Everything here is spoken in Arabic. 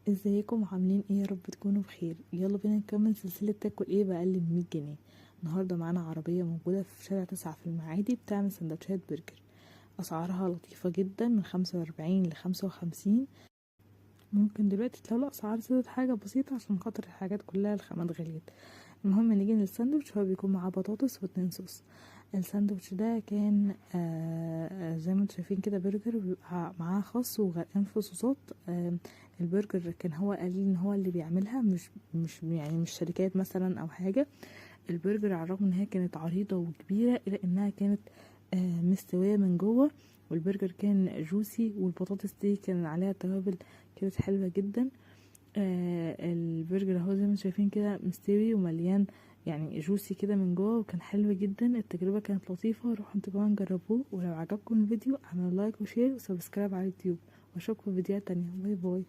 ازيكم عاملين ايه؟ يا رب تكونوا بخير. يلا بينا نكمل سلسلة تاكل ايه بأقل من 100 جنيه. النهاردة معانا عربية موجودة في شارع 9 في المعادي بتعمل سندوتشات برجر. اسعارها لطيفة جدا، من 45 ل55. ممكن دلوقتي تلاقوا الاسعار زادت حاجة بسيطة عشان خاطر الحاجات كلها الخامات غليت. المهم نيجي للساندوتش، هو بيكون معاه بطاطس و2 صوص. الساندوتش ده كان زي ما انتم شايفين كده برجر، وبيبقى معاه خس وغرقان في صوصات. البرجر كان هو قال لي ان هو اللي بيعملها، مش شركات مثلا او حاجه. البرجر على الرغم ان هي كانت عريضه وكبيره الا انها كانت مستويه من جوه، والبرجر كان جوسي، والبطاطس دي كان عليها توابل، كانت حلوه جدا. البرجر اهو زي ما انتم شايفين كده مستوي ومليان، يعني جوسي كده من جوه، وكان حلو جدا. التجربه كانت لطيفه، روحوا انتوا كمان جربوه. ولو عجبكم الفيديو اعملوا لايك وشير وسبسكرايب على اليوتيوب، واشوفكم في فيديوهات تانية. باي باي.